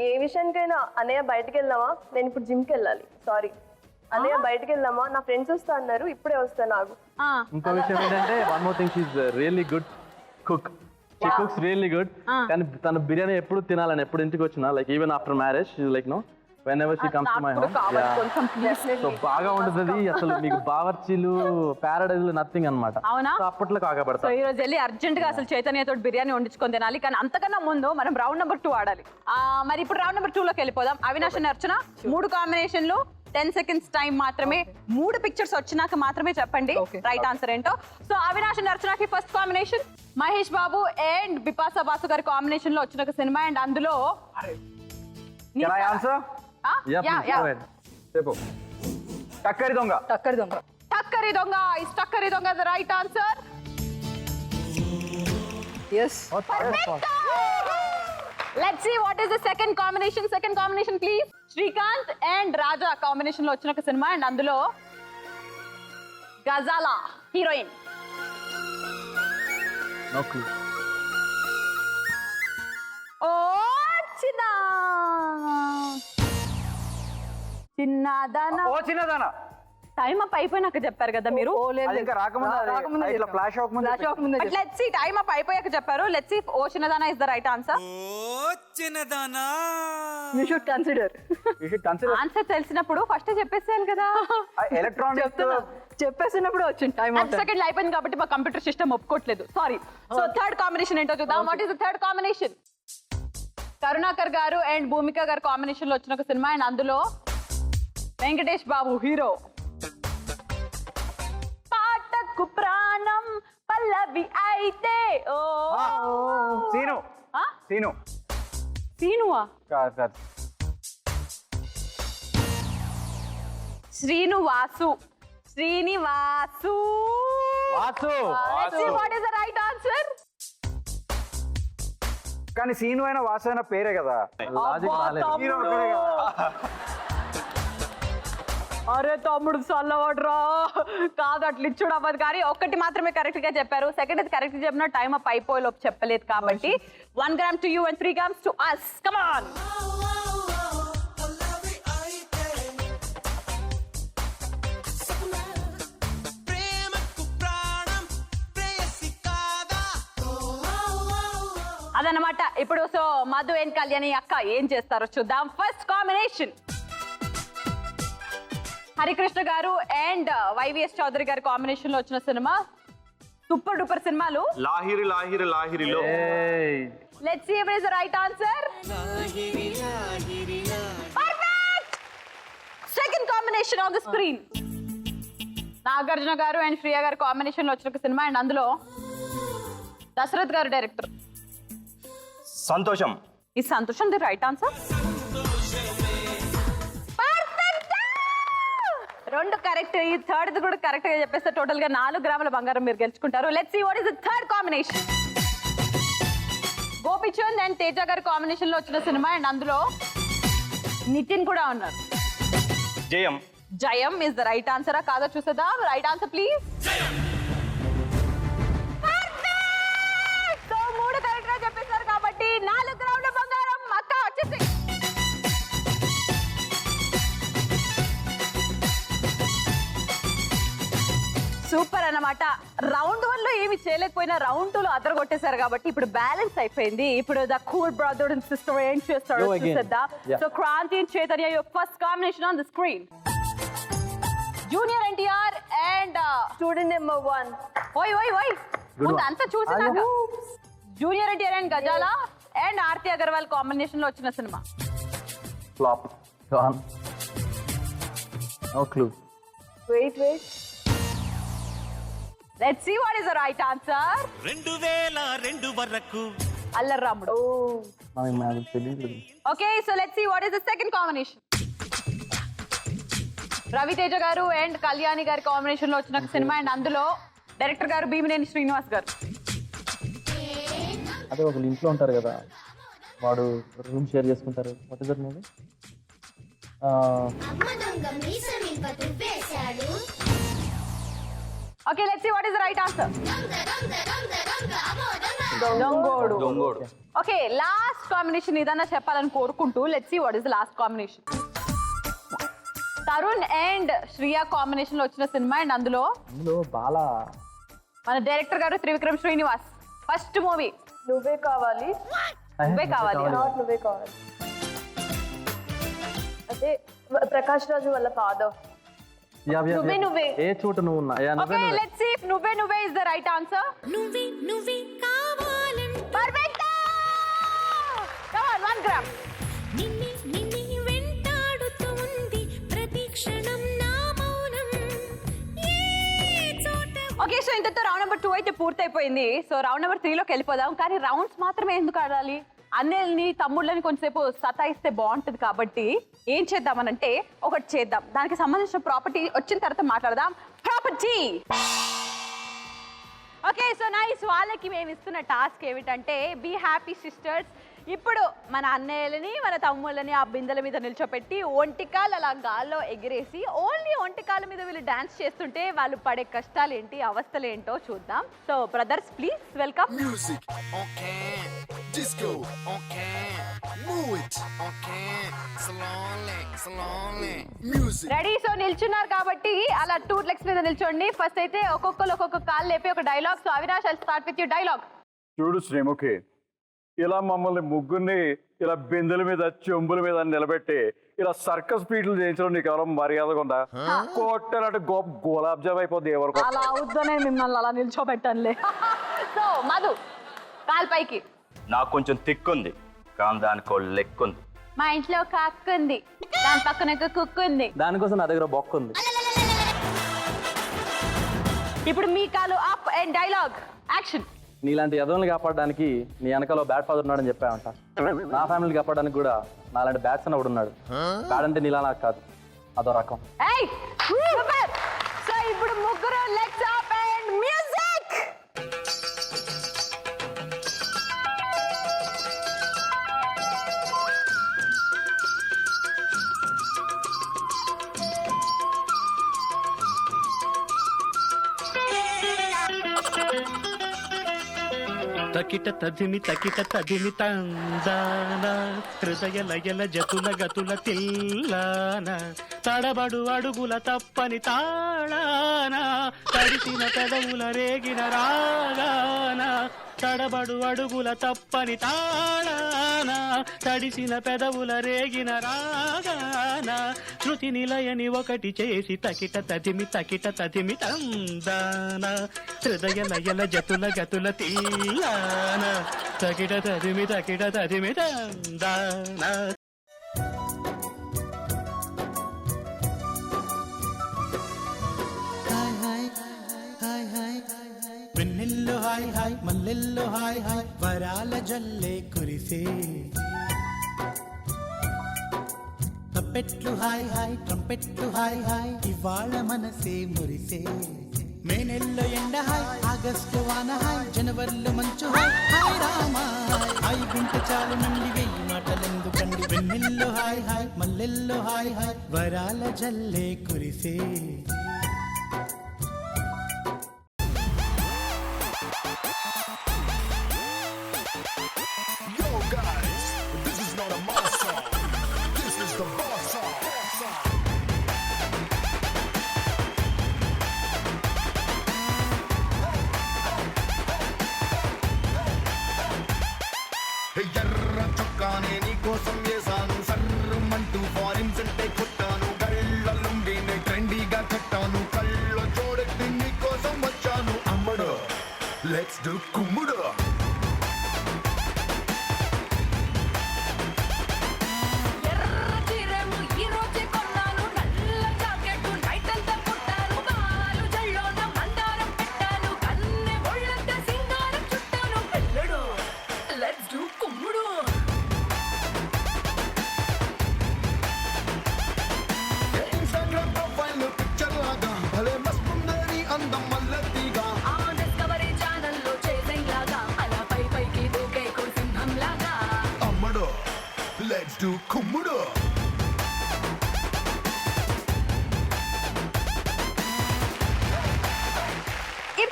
ఏ విషయానికైనా అన్నయ్య బయటకు వెళ్దామా, నేను ఇప్పుడు జిమ్కి వెళ్ళాలి, సారీ అన్నయ్య బయటకు వెళ్దామా, నా ఫ్రెండ్స్ వస్తా అన్నారు, ఇప్పుడే వస్తా నాకు. ఇంకో విషయం ఏంటంటే one more thing, she is really good cook. She cooks really good. కానీ తన బిర్యానీ ఎప్పుడు తినాలని ఎప్పుడు ఇంటికి వచ్చినా like even after marriage she like no whenever she comes to my home. So బాగా ఉంటుంది అసలు. మీకు బావర్చీలు ప్యారడైజ్లు నథింగ్ అన్నమాట. అవునా? సో అప్పట్లో కాకపడతా. సో ఈ రోజు వెళ్ళి అర్జెంట్ గా అసలు చైతన్యతో బిర్యానీ వండించుకొని తినాలి. కానీ అంతకన్నా ముందు మనం రౌండ్ నెంబర్ 2 ఆడాలి. మరి ఇప్పుడు రౌండ్ నెంబర్ 2 లోకి వెళ్ళిపోదాం. అవినాష్ అండ్ అర్చన 3 కాంబినేషన్లు 10 seconds టైం మాత్రమే. 3 పిక్చర్స్ వచ్చినాక మాత్రమే చెప్పండి రైట్ ఆన్సర్ ఏంటో. సో అవినాష్ అండ్ అర్చనకి first combination Mahesh Babu and Bipasha Basu గారి కాంబినేషన్ లో వచ్చిన ఒక సినిమా. అండ్ అందులో Can I answer? చెప్పు. టక్కరి దొంగ. టక్కరి దొంగ. టక్కరి దొంగ ఇస్ టక్కరి దొంగ the right answer. Yes. Let's see what is the second combination. Second combination please. Srikanth and Raja combination లో వచ్చిన ఒక సినిమా. అండ్ అందులో గజాలా హీరోయిన్. No clue. ఓ చిన్నదానా. ఓ చిన్నదానా. టైం అప్ అయిపోయినాక చెప్పారు కదా మీరు. అది ఇంకా రాకముందు ఇట్లా ఫ్లాష్ అవ్వకముందు. But let's see time up అయిపోయాక చెప్పారు. Let's see O Chinnadana is the right answer. You should consider. Answer తెలిసినప్పుడు ఫస్ట్ చెప్పేసాను కదా. ఎలక్ట్రానిక్ చెప్పేసినప్పుడు వచ్చింది టైం. 10 సెకండ్లు అయిపోయింది కాబట్టి మా కంప్యూటర్ సిస్టమ్ ఒప్పుకోవట్లేదు. సారీ. సో థర్డ్ కాంబినేషన్ ఏంటో చూద్దాం. What is the third combination? Karunakar గారు అండ్ భూమిక గారు కాంబినేషన్ లో వచ్చిన ఒక సినిమా. అండ్ అందులో వెంకటేష్ బాబు హీరో. పాటకు ప్రాణం పల్లవి అయితే ఓ సీను. సీను. సీనువా? Srinivasu. Srinivasu. Vasu. What is the right answer? కానీ సీను అయినా వాసు అయినా పేరే కదా. లాజిక్ రాలేదు. అరే తమ్ముడు చల్లవాడరా కాదు అట్లా ఇచ్చుడు అవ్వదు. కానీ ఒక్కటి మాత్రమే కరెక్ట్ గా చెప్పారు. సెకండ్ అది కరెక్ట్ చెప్పిన టైం అప్ అయిపోయేలోపు చెప్పలేదు కాబట్టి 1 gram to you and 3 grams to us. Come on. అదనమాట. ఇప్పుడు సో మధు అండ్ కళ్యాణి అక్క ఏం చేస్తారో చూద్దాం. ఫస్ట్ కాంబినేషన్ హరికృష్ణ గారు అండ్ వైవిఎస్ చౌదరి గారి కాంబినేషన్ లో వచ్చిన సినిమా. సూపర్ డూపర్ సినిమాలు. లాహిరి లాహిరి లాహిరిలో. Let's see if it is the right answer. Perfect. Second combination on the screen Nagarjuna garu and Shriya గారి కాంబినేషన్ లో వచ్చిన ఒక సినిమా. అండ్ అందులో దశరథ్ గారు డైరెక్టర్. సంతోషం. ఈ సంతోషం ది రైట్ ఆన్సర్. రెండు కరెక్ట్. ఈ థర్డ్ కూడా కరెక్ట్ గా చెప్పేస్తే టోటల్ గా 4 గ్రాముల బంగారం మీరు గెలుచుకుంటారు. Let's see what is the third combination. Gopichand and Teja గారి కాంబినేషన్ లో వచ్చిన సినిమా. అండ్ అందులో నితిన్ కూడా ఉన్నారు. జయం. జయం ఇస్ ద రైట్ ఆన్సర్. కాదా చూసేద్దాం. Right answer please. So 3 correct గా చెప్పేశారు కాబట్టి 4 గ్రాముల బంగారం అక్క వచ్చేసి. అన్నమాట. రౌండ్ 1 లో ఏమి చేయలేకపోయినా రౌండ్ 2 లో అదర కొట్టేశారు కాబట్టి ఇప్పుడు బ్యాలెన్స్ అయిపోయింది. ఇప్పుడు the cool brother and sister ఏం చేస్తారో Go again. చూసేద్దాం. Yeah. So Kranti and Chaitanya your first combination on the screen. Junior NTR and student number 1. ఓయ్ ఓయ్ ఓయ్ ముందు అంతా చూసినాక junior NTR and Gazala and Aarti Agarwal combination లో వచ్చిన సినిమా. Flop. No clue. Wait let's see what is the right answer. 2002 వరకు అల్లర్ రాముడు. నాకు తెలియదు. Okay so let's see what is the second combination. Ravi Teja గారు అండ్ కళ్యాణి గారి కాంబినేషన్ లో వచ్చిన సినిమా అండ్ అందులో డైరెక్టర్ గారు భీమినేని శ్రీనివాస్ గారు. అదే ఒక ఇంట్లో ఉంటారు కదా, వాడు రూమ్ షేర్ చేసుకుంటారు. What is that movie? Okay let's see what is the right answer. Dongodu. Okay last combination ఏదన్నా చెప్పాలని కోరుకుంటూ let's see what is the last combination. Tarun and Shriya combination లో వచ్చిన సినిమా అండ్ అందులో బాలా మన డైరెక్టర్ గారు త్రివిక్రమ్ శ్రీనివాస్. ఫస్ట్ మూవీ నువ్వే కావాలి. నువ్వే కావాలి. నాట్ నువ్వే కావాలి. అదే ప్రకాష్ రాజు వాళ్ళ ఫాదర్. నువ్వే నువ్వే. ఏ చోట నువ్వు ఉన్నా. ఓకే లెట్స్ సీ ఇఫ్ నువ్వే నువ్వే ఇస్ ద రైట్ ఆన్సర్. నువ్వే నువ్వే కావాలంటే పర్ఫెక్ట్. Come on 1 gram. నిన్నే నిన్నే వెంటాడుతూ ఉంది ప్రతి క్షణం నా మౌనం ఏ చోట. ఓకే సో ఇంతతో రౌండ్ నెంబర్ 2 అయితే పూర్తయిపోయింది. సో రౌండ్ నెంబర్ 3 లోకి వెళ్ళిపోదాం. కానీ రౌండ్స్ మాత్రమే ఎందుకు ఆడాలి? అన్నయ్యని తమ్ముళ్ళని కొంచెంసేపు సతాయిస్తే బాగుంటుంది కాబట్టి ఏం చేద్దామనంటే ఒకటి చేద్దాం. దానికి సంబంధించిన ప్రాపర్టీ వచ్చిన తర్వాత మాట్లాడదాం. ప్రాపర్టీ. Okay so nice. వాళ్ళకి మేము ఇస్తున్న టాస్క్ ఏమిటంటే బీ హ్యాపీ సిస్టర్స్. ఇప్పుడు మన అన్నయ్యలని మన తమ్ముళ్ళని ఆ బిందెల మీద నిల్చోపెట్టి ఒంటికాలు అలా గాల్లో ఎగిరేసి ఓన్లీ ఒంటికాల మీద వీళ్ళు డాన్స్ చేస్తుంటే వాళ్ళు పడే కష్టాలు ఏంటి, అవస్థలు ఏంటో చూద్దాం. So brothers please welcome. Music on can, disco on can, move it on can, slowly, music. Ready. So నిల్చున్నారు కాబట్టి అలా 2 లెగ్స్ మీద నిల్చోండి. ఫస్ట్ అయితే ఒక్కొక్కరు ఒక్కొక్క కాళ్ళు లేపి ఒక dialogue. So Avinash I start with you dialogue. చూడు శ్రీముఖి, ఇలా మమ్మల్ని ముగ్గురిని ఇలా బిందెల మీద చెంబుల మీద నిలబెట్టి ఇలా సర్కస్ స్పీడ్లు చేయించడం నీకు ఎవరో మర్యాదగా ఉందా? కొట్టనంటే గులాబ్ జామ్ అయిపోద్ది ఎవరికి. అలా అవుద్దనే మిమ్మల్ని అలా నిల్చోబెట్టనులే. సో మధు కాల్ పైకి. నాకు కొంచెం తిక్కుంది కానీ దానికి లెక్క ఉంది. మా ఇంట్లో ఒక అక్క ఉంది, దాని పక్కన ఒక కుక్క ఉంది. దానికోసం నా దగ్గర బొక్క ఉంది. ఇప్పుడు మీ కాలు అప్ అండ్ డైలాగ్ యాక్షన్. నీలాంటి యదవుల్ని కాపాడడానికి నీ వెనకాల బ్యాడ్ ఫాదర్ ఉన్నాడని చెప్పావంట. నా ఫ్యామిలీని కాపాడడానికి కూడా నాలాంటి బ్యాట్స్ అన్న ఒకడు ఉన్నాడు. బ్యాడ్ అంటే నీలా నాకు కాదు, అదో రకం. ఏయ్ సూపర్. సో ఇప్పుడు ముగ్గురు లెగ్స్ అప్ అండ్ మ్యూజిక్. తకిట తదిమి తందాన హృదయ లయల జతుల గతుల తిల్లాన తడబడు అడుగుల తప్పని తాళాన తడిసిన పెదవుల రేగిన రాగాన తడబడు అడుగుల తప్పని తాళాన తడిసిన పెదవుల రేగిన రాగాన శృతి నిలయని ఒకటి చేసి తకిట తదిమి తందాన హృదయ లయల జతుల గతుల తీయాన తకిట తదిమి తందాన. వెన్నెల్లో హాయ్ హాయ్ మల్లెల్లో హాయ్ హాయ్ వరాల జల్లే కురిసే తప్పెట్లు హాయ్ హాయ్ ట్రంపెట్లు హాయ్ హాయ్ ఇవాళ మనసే మురిసే మే నెలలో ఎండ హాయ్ ఆగస్టు వాన హాయ్ జనవరిలో మంచు హాయ్ హాయ్ రామా హాయ్ వింట చాలు నుండి 1000 మాటలెందుకండి వెన్నెల్లో హాయ్ హాయ్ మల్లెల్లో హాయ్ హాయ్ వరాల జల్లే కురిసే. Yo guys, this is not a mouse song. This is the boss song.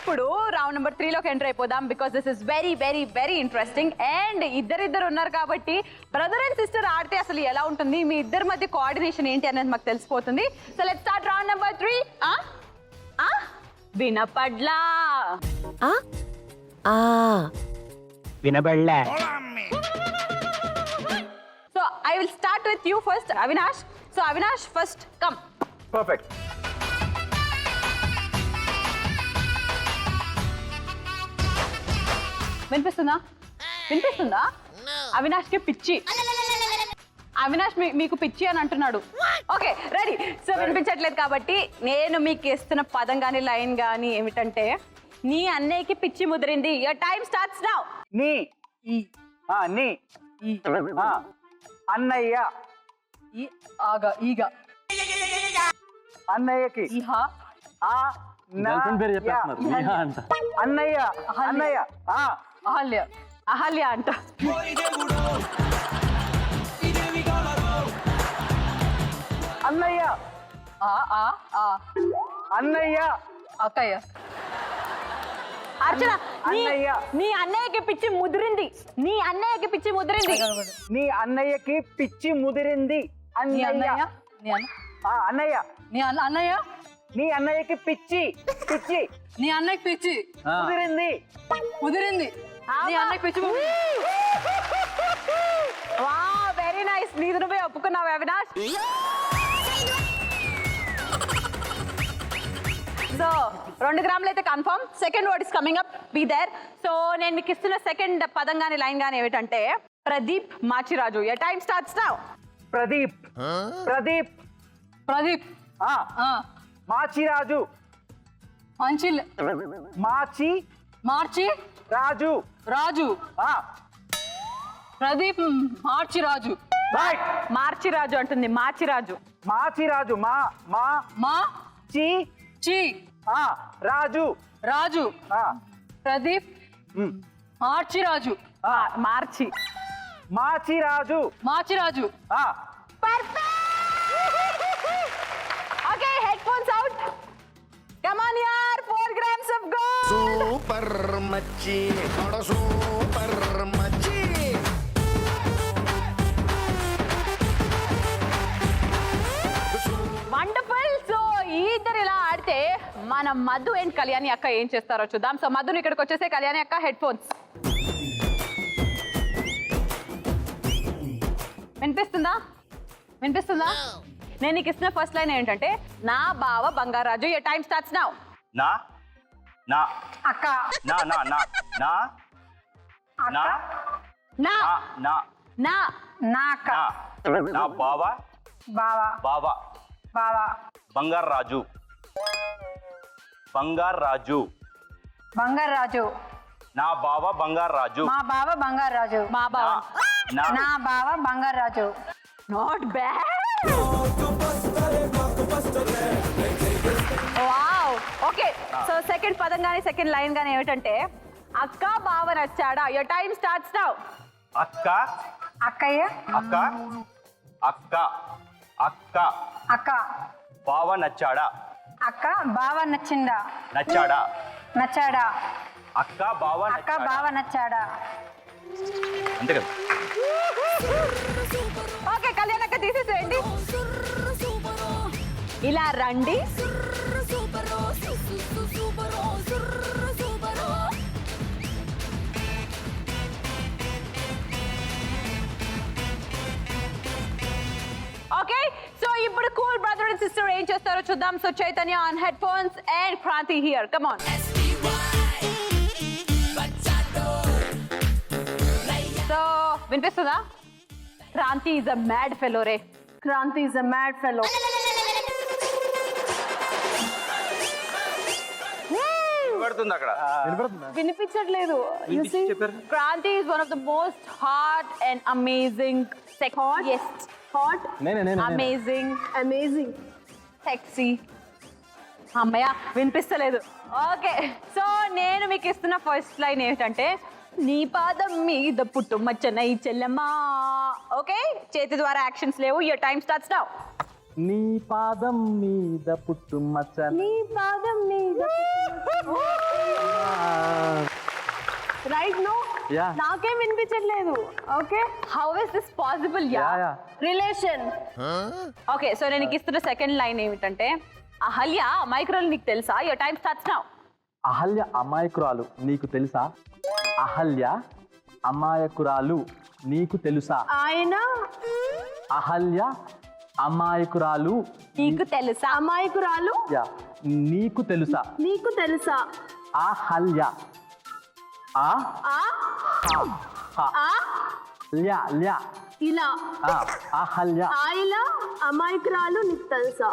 ఇప్పుడు రౌండ్ నెంబర్ 3 లోకి ఎంటర్ అయిపోదాం because this is very very very interesting. And ఇద్దరు ఉన్నారు కాబట్టి బ్రదర్ అండ్ సిస్టర్ ఆడితే అసలు ఎలా ఉంటుంది, మీ ఇద్దరి మధ్య కోఆర్డినేషన్ ఏంటి అనేది మాకు తెలిసిపోతుంది. So let's start round number 3. వినపడ్లా వినబడలే. So I will start with you first, Avinash. So Avinash first come. Perfect. వినిపిస్తుందా? అవినాష్ కి పిచ్చి. అవినాష్ మీకు పిచ్చి అని అంటున్నాడు. Okay ready. సో వినిపించట్లేదు కాబట్టి నేను మీకు ఇస్తున్న పదం కానీ లైన్ కానీ ఏమిటంటే, నీ అన్నయ్యకి పిచ్చి ముదిరింది. Your time starts now. నీ అన్నయ్య. ఈగ. అన్నయ్యకి గర్ల్ఫ్రెండ్ పేరు చెప్పేస్తున్నారు. నిహా అంట. అన్నయ్య. అహల్య. అహల్య అంట. అన్నయ్య. అన్నయ్య. అక్కయ్య. అర్చన, అన్నయ్య. నీ అన్నయ్యకి పిచ్చి ముదిరింది. నీ అన్నయ్యకి పిచ్చి ముదిరింది. నీ అన్నయ్యకి పిచ్చి ముదిరింది. నీ అన్నయ్య. అన్నయ్య. నీ అన్నయ్య. నీ అన్నయ్యకి పిచ్చి పిచ్చి. నీ అన్నయ్యకి పిచ్చి ముదిరింది. నీ అన్నయ్యకి పిచ్చి. Wow very nice. నీది నువ్వే ఒప్పుకున్నావు అవినాష్. సో 2 గ్రాములు అయితే confirm. Second word is coming up, be there. So నేను మీకు ఇస్తున్న సెకండ్ పదం గాని లైన్ గాని ఏమిటంటే, Pradeep Machiraju. Your time starts now. Pradeep. Machiraju. Marchi Raju. Pradeep Marchiraju. Marchiraju అంటుంది. Machiraju. Raju. Pradeep Marchiraju. Marchiraju. Okay, headphones out. Come on, yaar. 4 grams of gold. Super మచ్చి సూపర్ మచ్చి. వండర్ఫుల్. సో ఈ ఇద్దరు ఇలా ఆడితే మన మధు అండ్ కళ్యాణి అక్క ఏం చేస్తారో చూద్దాం. సో మధుని ఇక్కడికి వచ్చేసే, కళ్యాణి అక్క హెడ్ ఫోన్స్. వినిపిస్తుందా? నేను నీకు ఇస్తున్న ఫస్ట్ లైన్ ఏంటంటే, నా బావ Bangarraju. Your time starts now. నా నా అక్క. నా నా నా నా నా నా నా నా అక్క. నా బావా బావా. బంగారాజు. నా బావ బంగారాజు. మా బావ బంగారాజు. మా బావ. నా బావ Bangarraju. Not bad. Wow. Okay. So second పదం గానీ సెకండ్ లైన్ గానీ ఏమిటంటే, అక్క బావ నచ్చాడా. Your time starts now. అక్కయ్య. అక్క బావ నచ్చాడా. అక్క బావ నచ్చిందా. నచ్చాడా. అక్క బావ నచ్చాడా. అంతే కదా. ఓకే కళ్యాణ్ అక్క తీసేసేయండి. ఇలా రండి. ఓకే. సో ఇప్పుడు కూల్ బ్రదర్ అండ్ సిస్టర్ ఏం చేస్తారో చూద్దాం. So Chaitanya on headphones and Kranthi here. Come on. So వినిపిస్తుందా? Kranthi is a mad fellow రే. పడుతుంది అక్కడ. వినిపించట్లేదు. Kranthi is one of the most hot and amazing hot amazing sexy. అమ్మయ్య వినిపిస్తలేదు. ఓకే. సో నేను మీకు ఇస్తున్న ఫస్ట్ లైన్ ఏంటంటే, నీ పాదం మీద పుట్టు మచ్చన ఈ చెల్లెమ్మా. ఓకే, చేతి ద్వారా యాక్షన్స్ లేవు. Your time starts now. నీ పాదం మీద పుట్టు మచ్చ. నీ పాదం మీద రైట్ నో Yeah. నాకేం వినిపించట్లేదు. Okay, how is this possible? Yeah. Relation. Okay, so నేను ఇస్తున్న సెకండ్ లైన్ ఏమిటంటే, అహల్య మైక్రోల్ నీకు తెలుసా? Your time starts now. Ahalya అమాయకురాలు నీకు తెలుసా? అహల్య అమాయకురాలు నీకు తెలుసా? ఆయన అహల్య అమాయకురాలు నీకు తెలుసా? అమాయకురాలు యా నీకు తెలుసా? నీకు తెలుసా? అహల్య ఆ ల్యా ల్యా ఇలా అహల్య ఆయన అమాయకురాలు నీకు తెలుసా?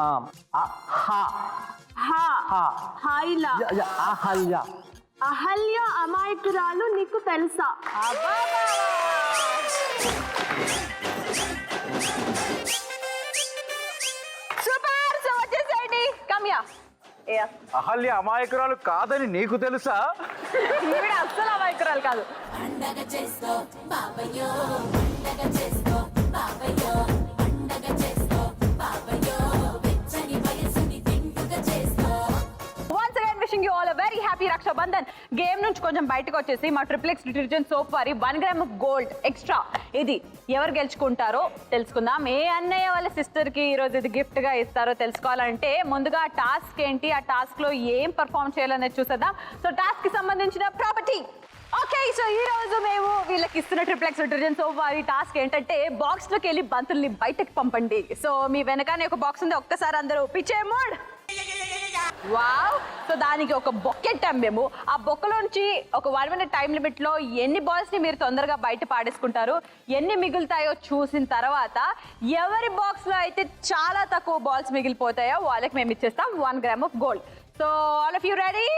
హాయిలా అహల్య అహల్య అమాయకురాలు నీకు తెలుసా? సూపర్. సో వచ్చేసేయండి. కమ్యా. అహల్య అమాయకురాలు కాదని నీకు తెలుసా? ఈవిడ అస్సలు అమాయకురాలు కాదు. పండగ చేసుకో బాబయ్యో, పండగ చేసుకో బాబయ్యో, పండగ చేసుకో బాబయ్యో, వెచ్చని వయసుని తింటుగా చేసుకో. Once again wishing you all a very happy Raksha Bandhan. Game నుంచి కొంచెం బయటకు వచ్చేసి మా ట్రిప్లెక్స్ డిటర్జెంట్ సోప్ వారి 1 గ్రామ్ ఆఫ్ గోల్డ్ ఎక్స్ట్రా ఇది ఎవరు గెలుచుకుంటారో తెలుసుకుందాం. ఏ అన్నయ్య వాళ్ళ సిస్టర్ కి ఈరోజు ఇది గిఫ్ట్ గా ఇస్తారో తెలుసుకోవాలంటే ముందుగా టాస్క్ ఏంటి, ఆ టాస్క్ లో ఏం పర్ఫామ్ చేయాలనేది చూసేద్దాం. సో టాస్క్ కి సంబంధించిన ప్రాపర్టీ. ఓకే, సో ఈ రోజు మేము వీళ్ళకి ఇస్తున్న ట్రిప్లెక్స్ డిటర్జెంట్ సోప్ వారి టాస్క్ ఏంటంటే బాక్స్ లోకి వెళ్ళి బంతుల్ని బయటకు పంపండి. సో మీ వెనకానే ఒక బాక్స్ ఉంది, ఒక్కసారి అందరూ పిచ్చే మోడ్. వావ్. సో దానికి ఒక బొక్కెట్టాం మేము. ఆ బొక్కలోంచి ఒక 1 minute టైం లిమిట్ లో ఎన్ని బాల్స్ ని మీరు తొందరగా బయట పాడేసుకుంటారు, ఎన్ని మిగులుతాయో చూసిన తర్వాత ఎవరి బాక్స్ లో అయితే చాలా తక్కువ బాల్స్ మిగిలిపోతాయో వాళ్ళకి మేము ఇచ్చేస్తాం 1 gram of gold. So all of you ready?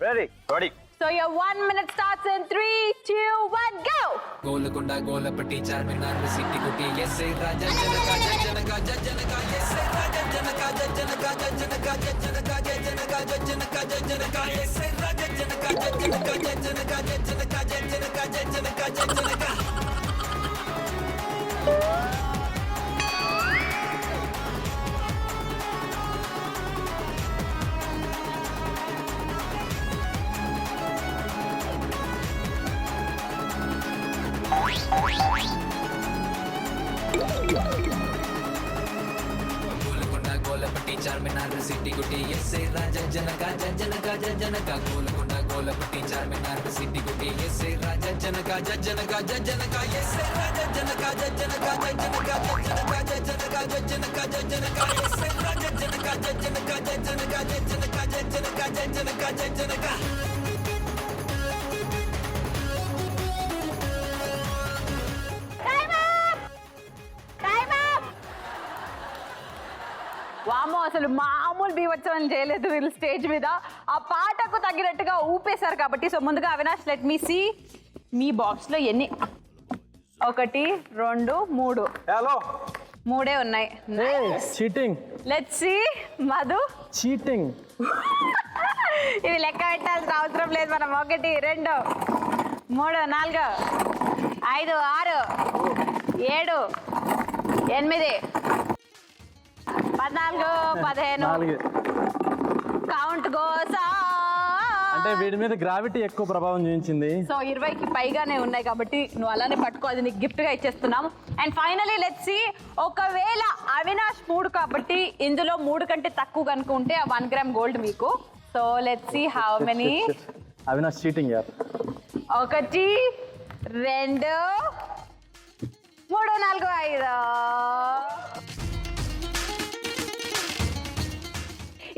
Ready. So your 1 minute starts in 3, 2, 1, go. Golconda గోలపట్టి చార్మినార్ సిటీ కుటి ఎస్ఐ రాజా జనక జనక జనక ఎస్ఐ రాజా జనక జనక జనక జనక జనక జనక జనక ఎస్ఐ రాజా జనక జనక జనక జనక జనక జనక జనక. గోలకొండ గోలపట్టి చార్మినార్ సిటీ కుటి ఎస్ఐ రాజా జనక జనక జనక గోలకొండ గోలపట్టి చార్మినార్ సిటీ కుటి ఎస్ఐ రాజా జనక జనక జనక ఎస్ఐ రాజా జనక జనక జనక జనక జనక జనక జనక ఎస్ఐ రాజా జనక జనక జనక జనక జనక జనక జనక. వామో, అసలు మామూలు బీవత్సవం చేయలేదు వీళ్ళు స్టేజ్ మీద. ఆ పాటకు తగ్గినట్టుగా ఊపేశారు కాబట్టి. సో ముందుగా అవినాష్, లెట్ మీ సీ మీ బాక్స్ లో ఎన్ని. 1, 2, 3. హలో, 3 ఉన్నాయి. Cheating. Let's see Madhu. Cheating. ఇవి లెక్క పెట్టాల్సిన అవసరం లేదు మనం. 1, 2, 3, 4, 5, 6, 7, 8, 14, 15. కౌంట్ గోసా. అంటే వీడి మీద గ్రావిటీ ఎక్కువ ప్రభావం చూపించింది. సో 20కి పైగానే ఉన్నాయి కాబట్టి నువ్వు అలానే పట్టుకో, అది నీకు గిఫ్ట్ గా ఇచ్చేస్తున్నాము. అండ్ ఫైనలీ లెట్స్ సీ, ఒకవేళ అవినాష్ 3 కాబట్టి ఇందులో 3 కంటే తక్కువ కనుక్కుంటే ఆ 1 గ్రామ్ గోల్డ్ మీకు. So let's see how many. Avinash cheating యార్. 1, 2, 3, 4, 5.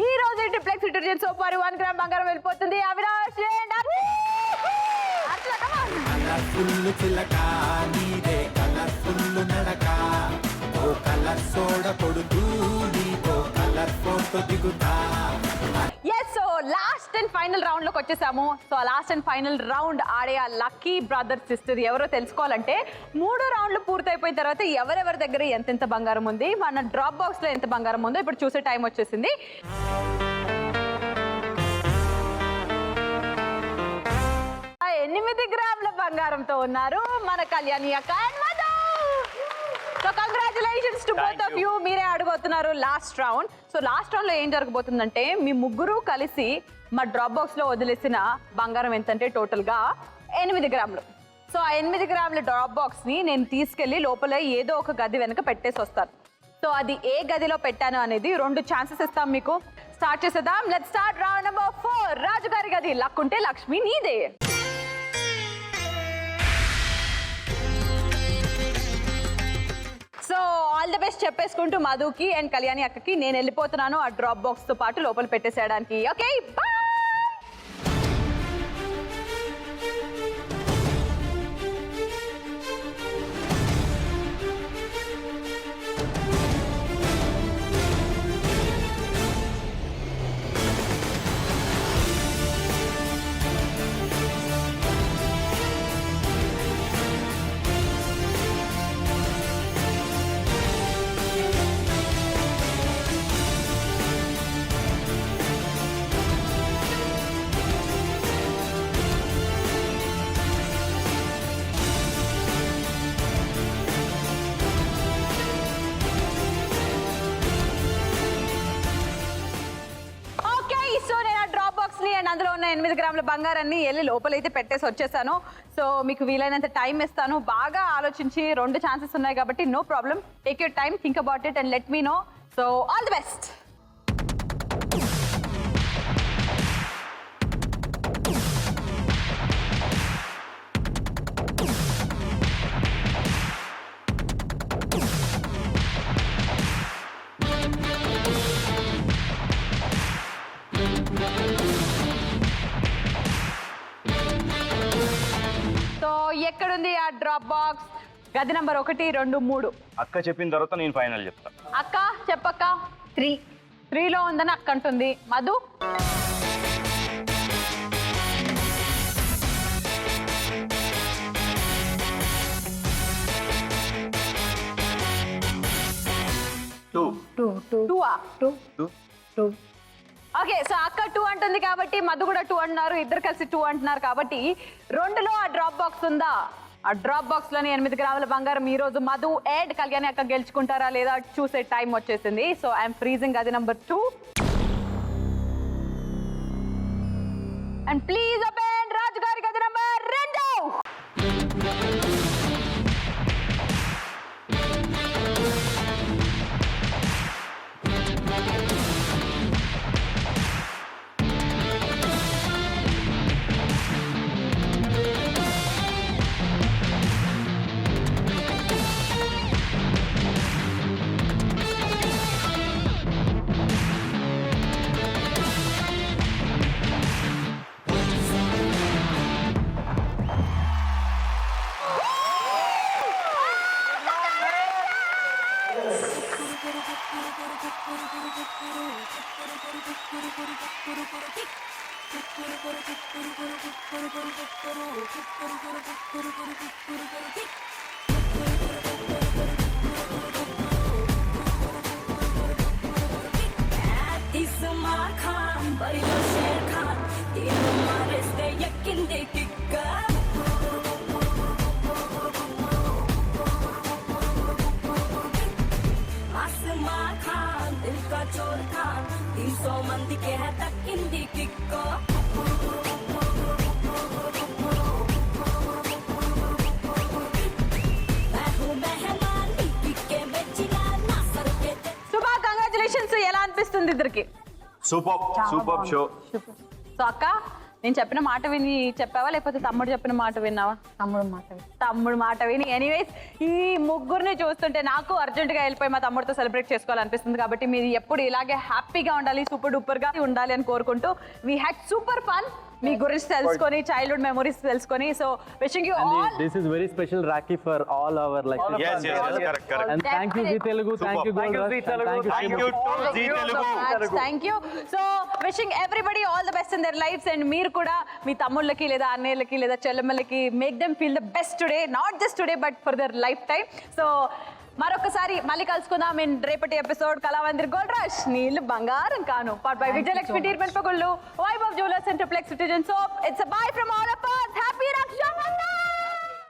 ఈ రోజు ట్రిప్లెక్స్ డిటర్జెంట్ సోప్ వారి 1 గ్రామ్ బంగారం వెళ్ళిపోతుంది అవినాష్. కలర్ఫుల్ చిలక నీదే కలర్ఫుల్ నడక, ఓ కలర్ సోడ కొడుతూ నీతో కలర్ ఫోటో దిగుతా. Yes, so last and final round లోకి వచ్చేసాము. So last and final round ఆడే ఆ లక్కీ బ్రదర్ సిస్టర్ ఎవరో తెలుసుకోవాలంటే 3 రౌండ్లు పూర్తయిపోయిన తర్వాత ఎవరెవరి దగ్గర ఎంతెంత బంగారం ఉంది, మన డ్రాప్ బాక్స్ లో ఎంత బంగారం ఉందో ఇప్పుడు చూసే టైం వచ్చేసింది. 8 గ్రాముల బంగారంతో ఉన్నారు మన కళ్యాణి అక్క and Madhu. So congratulations to both of you. మీరే అడగబోతున్నారు last round. So last round లో ఏం జరగబోతుందంటే మీ ముగ్గురు కలిసి మా డ్రాప్ బాక్స్ లో వదిలేసిన బంగారం ఎంతంటే టోటల్ గా 8 గ్రాములు. సో ఆ 8 గ్రాముల డ్రాప్ బాక్స్ ని నేను తీసుకెళ్లి లోపల ఏదో ఒక గది వెనక పెట్టేసి వస్తాను. సో అది ఏ గదిలో పెట్టాను అనేది 2 ఛాన్సెస్ ఇస్తాం మీకు. స్టార్ట్ చేసేద్దాం. Let's start round number 4. Rajugari Gadhi. Luck ఉంటే లక్ష్మి నీదే. సో ఆల్ ద బెస్ట్ చెప్పేసుకుంటూ మధుకి అండ్ కళ్యాణి అక్కకి నేను వెళ్ళిపోతున్నాను ఆ డ్రాప్ బాక్స్ తో పాటు లోపల పెట్టేసేయడానికి. Okay bye. అందులో ఉన్న 8 గ్రాముల బంగారాన్ని వెళ్ళి లోపలైతే పెట్టేసి వచ్చేసాను. సో మీకు వీలైనంత టైం ఇస్తాను. బాగా ఆలోచించి 2 ఛాన్సెస్ ఉన్నాయి కాబట్టి no problem. Take your time, think about it and let me know. So all the best. ఎక్కడుంది ఆ డ్రాప్ బాక్స్? గది నంబర్ 1, 2, 3. అక్క చెప్పిన తర్వాత నేను ఫైనల్ చెప్తా. అక్క చెప్పక్క. 3లో ఉందని అక్క అంటుంది. మధు ఓకే. సో అక్క 2 అంటుంది కాబట్టి మధు కూడా 2 అంటున్నారు. ఇద్దరు కలిసి 2 అంటున్నారు కాబట్టి 2లో ఆ డ్రాప్ బాక్స్ ఉందా? ఆ డ్రాప్ బాక్స్ లోని 8 గ్రాముల బంగారం ఈ రోజు మధు అండ్ కళ్యాణి అక్క గెలుచుకుంటారా లేదా చూసే టైం వచ్చేసింది. సో ఐఎమ్ ఫ్రీజింగ్ గది నంబర్ 2 అండ్ ప్లీజ్ ఓపెన్ రాజుగారి గది నంబర్ 2. ఇద్దరికి సూపర్ షో. సో అక్క నేను చెప్పిన మాట విని చెప్పావా లేకపోతే తమ్ముడు చెప్పిన మాట విన్నావా? తమ్ముడు మాట విని. ఎనీవేస్ ఈ ముగ్గురిని చూస్తుంటే నాకు అర్జెంట్ గా వెళ్ళిపోయి మా తమ్ముడితో సెలబ్రేట్ చేసుకోవాలనిపిస్తుంది. కాబట్టి మీరు ఎప్పుడు ఇలాగే హ్యాపీగా ఉండాలి, సూపర్ డూపర్ గా ఉండాలి అని కోరుకుంటూ వీ హ్యాడ్ సూపర్ ఫన్. మీ గురించి తెలుసుకొని చైల్డ్హుడ్ మెమరీస్ తెలుసుకొని. So wishing you all this is very special Rakhi for all our like yes correct and thank you Zee Telugu, thank you Gold Rush, thank you to Zee Telugu. Thank you. So wishing everybody all the best in their lifes. And మీరు కూడా మీ తమ్ముళ్ళకి లేదా అన్నయ్యలకి లేదా చెల్లెమ్మలకి make them feel the best today, not just today but for their life time. So మరొకసారి మళ్ళీ కలుసుకుందాం ఇన్ రేపటి ఎపిసోడ్ కళామందిర్ గోల్డ్ రష్ నీళ్లు బంగారం కాను పార్ట్ బై విజయలక్ష్మి ట్రీట్మెంట్ పగుళ్ళు Vaibhav jewellers and triplex citizen soap. It's a buy from all